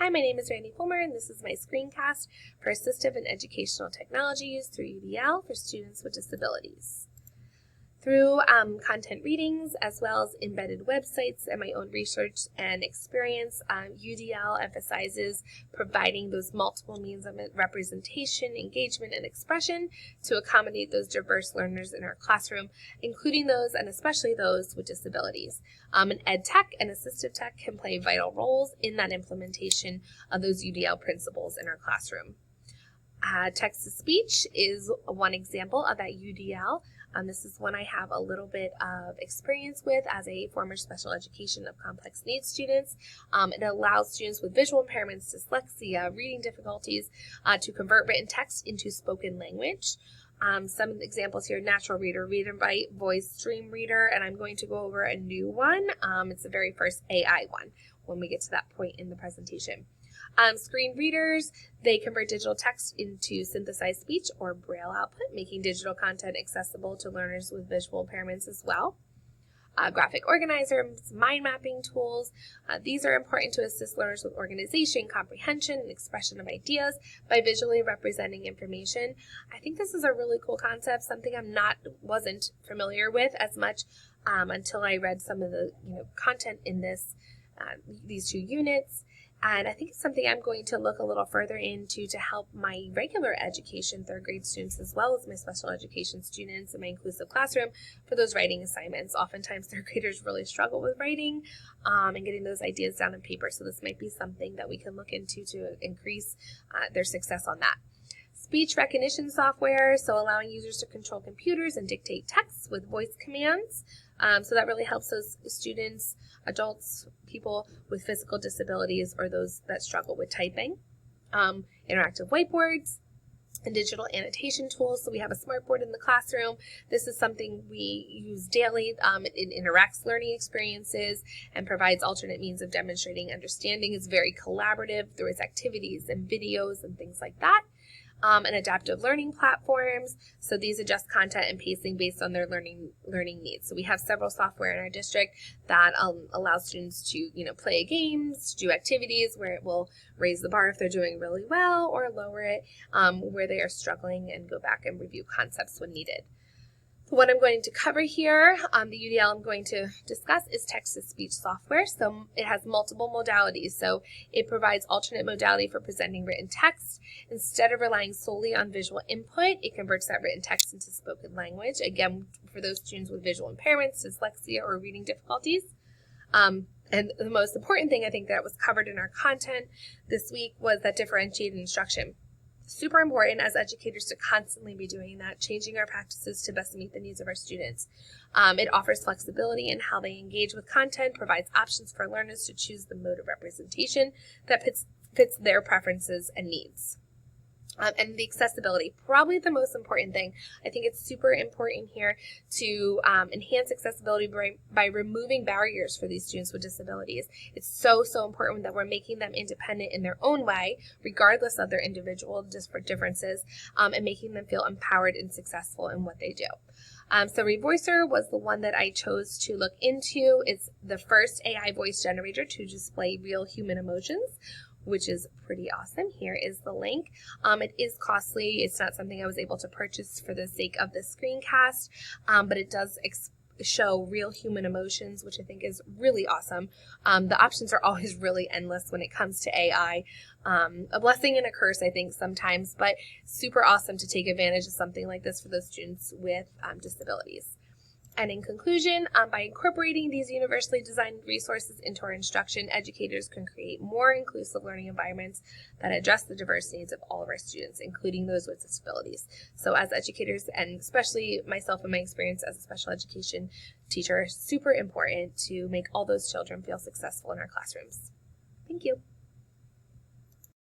Hi, my name is Randy Fulmer, and this is my screencast for assistive and educational technologies through UDL for students with disabilities. Through content readings, as well as embedded websites and my own research and experience, UDL emphasizes providing those multiple means of representation, engagement, and expression to accommodate those diverse learners in our classroom, including those and especially those with disabilities. And ed tech and assistive tech can play vital roles in that implementation of those UDL principles in our classroom. Text-to-speech is one example of that UDL. This is one I have a little bit of experience with as a former special education of complex needs students. It allows students with visual impairments, dyslexia, reading difficulties to convert written text into spoken language. Some examples here: Natural Reader, Read and Write, Voice Stream Reader, and I'm going to go over a new one. It's the very first AI one when we get to that point in the presentation. Screen readers, they convert digital text into synthesized speech or Braille output, making digital content accessible to learners with visual impairments as well. Graphic organizers, mind mapping tools, these are important to assist learners with organization, comprehension, and expression of ideas by visually representing information. I think this is a really cool concept, something wasn't familiar with as much until I read some of the content in these two units. And I think it's something I'm going to look a little further into to help my regular education third grade students as well as my special education students in my inclusive classroom for those writing assignments. Oftentimes third graders really struggle with writing and getting those ideas down on paper. So this might be something that we can look into to increase their success on that. Speech recognition software, so allowing users to control computers and dictate texts with voice commands. So that really helps those students, adults, people with physical disabilities, or those that struggle with typing. Interactive whiteboards and digital annotation tools. So we have a smartboard in the classroom. This is something we use daily. It interacts learning experiences and provides alternate means of demonstrating understanding. It's very collaborative. There is activities and videos and things like that. And adaptive learning platforms. So these adjust content and pacing based on their learning needs. So we have several software in our district that allow students to play games, do activities where it will raise the bar if they're doing really well, or lower it where they are struggling, and go back and review concepts when needed. What I'm going to cover here, the UDL I'm going to discuss, is text-to-speech software. So it has multiple modalities. So it provides alternate modality for presenting written text. Instead of relying solely on visual input, it converts that written text into spoken language, again, for those students with visual impairments, dyslexia, or reading difficulties. And the most important thing I think that was covered in our content this week was that differentiated instruction. Super important as educators to constantly be doing that, changing our practices to best meet the needs of our students. It offers flexibility in how they engage with content, provides options for learners to choose the mode of representation that fits their preferences and needs. And the accessibility, probably the most important thing. I think it's super important here to enhance accessibility by removing barriers for these students with disabilities. It's so important that we're making them independent in their own way, regardless of their individual differences, and making them feel empowered and successful in what they do. So Revoicer was the one that I chose to look into. It's the first AI voice generator to display real human emotions, which is pretty awesome. Here is the link. It is costly. It's not something I was able to purchase for the sake of this screencast, but it does show real human emotions, which I think is really awesome. The options are always really endless when it comes to AI. A blessing and a curse, I think, sometimes, but super awesome to take advantage of something like this for those students with disabilities. And in conclusion, by incorporating these universally designed resources into our instruction, educators can create more inclusive learning environments that address the diverse needs of all of our students, including those with disabilities. So as educators, and especially myself and my experience as a special education teacher, super important to make all those children feel successful in our classrooms. Thank you.